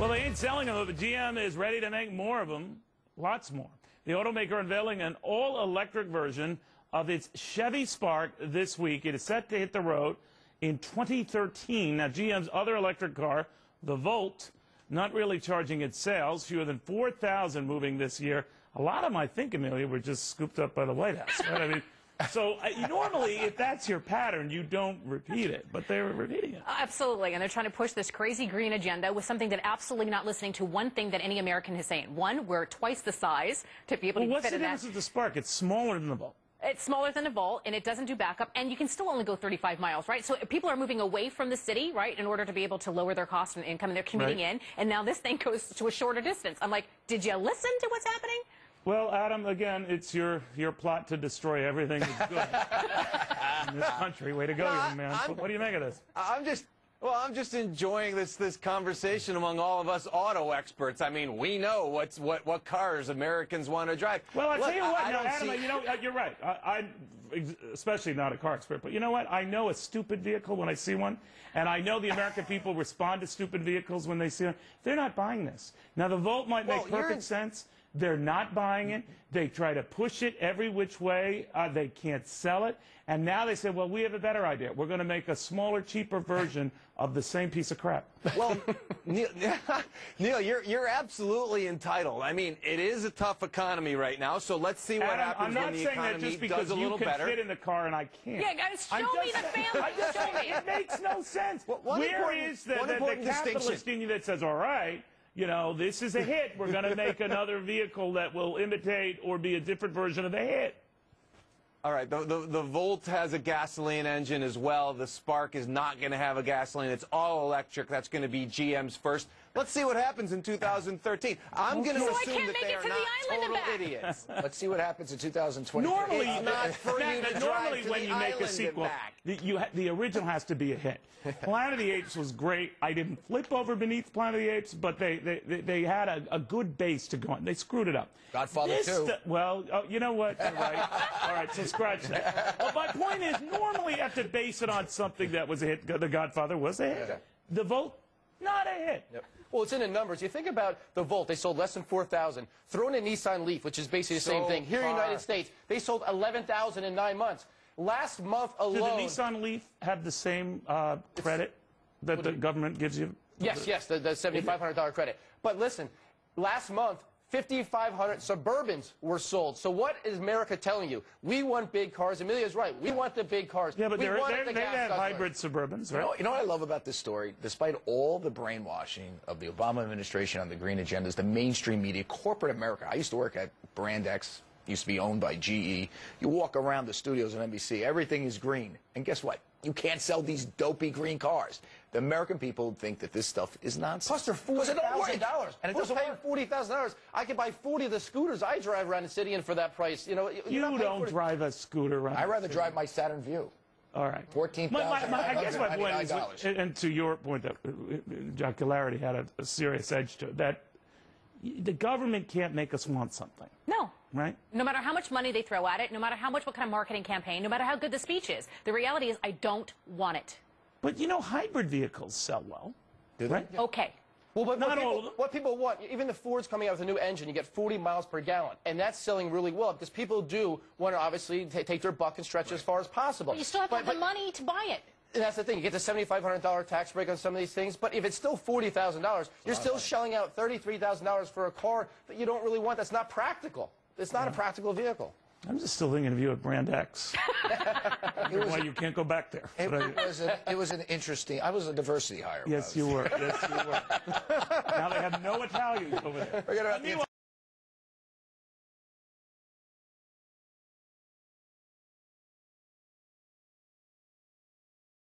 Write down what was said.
Well, they ain't selling them, but GM is ready to make more of them, lots more. The automaker unveiling an all-electric version of its Chevy Spark this week. It is set to hit the road in 2013. Now, GM's other electric car, the Volt, not really charging its sales. Fewer than 4,000 moving this year. A lot of them, I think, Amelia, were just scooped up by the White House. Right? I mean, so normally, if that's your pattern, you don't repeat it, but they're repeating it. Absolutely, and they're trying to push this crazy green agenda with something that absolutely not listening to one thing that any American is saying. One, we're twice the size to be able to fit in that. What's the difference with the Spark? It's smaller than the Volt. It's smaller than a Volt, and it doesn't do backup, and you can still only go 35 miles, right? So people are moving away from the city, right, in order to be able to lower their cost and income, and they're commuting in, and now this thing goes to a shorter distance. I'm like, did you listen to what's happening? Well, Adam, again, it's your plot to destroy everything that's good in this country. Way to go, young man. What do you make of this? I'm just enjoying this conversation among all of us auto experts. I mean, we know what cars Americans want to drive. Well, I tell you what, Adam, you know, you're right. I'm especially not a car expert, but you know what? I know a stupid vehicle when I see one, and I know the American people respond to stupid vehicles when they see one. They're not buying this. Now, the Volt might make perfect sense. They're not buying it. They try to push it every which way. They can't sell it. And now they say, well, we have a better idea. We're going to make a smaller, cheaper version of the same piece of crap. Well, Neil, you're absolutely entitled. I mean, it is a tough economy right now, so let's see what happens when the economy does a little better. I'm not saying that just because you can fit in the car and I can't. Yeah, guys, show me the family. Show me. It makes no sense. Where is the capitalist union that says, all right, you know, this is a hit. We're going to make another vehicle that will imitate or be a different version of the hit. All right, the Volt has a gasoline engine as well. The Spark is not going to have a gasoline. It's all electric. That's going to be GM's first. Let's see what happens in 2013. I'm going to assume that they are not total idiots. Let's see what happens in 2020. Normally, it's not for you to drive to when the you make a island sequel, and back. the original has to be a hit. Planet of the Apes was great. I didn't flip over beneath Planet of the Apes, but they had a good base to go on. They screwed it up. Godfather 2. Well, you know what? You're right. All right, so scratch that. Well, my point is, normally you have to base it on something that was a hit. The Godfather was a hit. Yeah. The Volt, not a hit. Yep. Well, it's in the numbers. You think about the Volt, they sold less than 4,000. Throw in a Nissan Leaf, which is basically the same thing. Here in the United States, they sold 11,000 in 9 months. Last month alone... Did the Nissan Leaf have the same credit that the government gives you? Yes, the $7,500 credit. But listen, last month, 5,500 Suburbans were sold. So what is America telling you? We want big cars. Amelia's right. We want the big cars. Yeah, but they have hybrid Suburbans, right? You know what I love about this story? Despite all the brainwashing of the Obama administration on the green agendas, the mainstream media, corporate America. I used to work at Brand X, used to be owned by GE. You walk around the studios on NBC, everything is green. And guess what? You can't sell these dopey green cars. The American people think that this stuff is nonsense. Plus, they're $40,000. And it doesn't pay $40,000. I could buy 40 of the scooters I drive around the city in for that price. You know, you don't drive a scooter around. I'd rather drive my Saturn Vue. All right. $14,000. I guess my point is, and to your point, that jocularity had a serious edge to it, that the government can't make us want something. No. Right? No matter how much money they throw at it, no matter what kind of marketing campaign, no matter how good the speech is, the reality is I don't want it. But, you know, hybrid vehicles sell well. Do they? Right? Okay. Well, but what people want, even the Ford's coming out with a new engine, you get 40 miles per gallon. And that's selling really well because people do want to obviously take their buck and stretch as far as possible. But you still have to have the money to buy it. And that's the thing. You get the $7,500 tax break on some of these things. But if it's still $40,000, you're still shelling out $33,000 for a car that you don't really want. That's not practical. It's not a practical vehicle. I'm just still thinking of you at Brand X. Why you can't go back there. It was an interesting... I was a diversity hire. Yes, you were. Yes, you were. Now they have no Italians over there.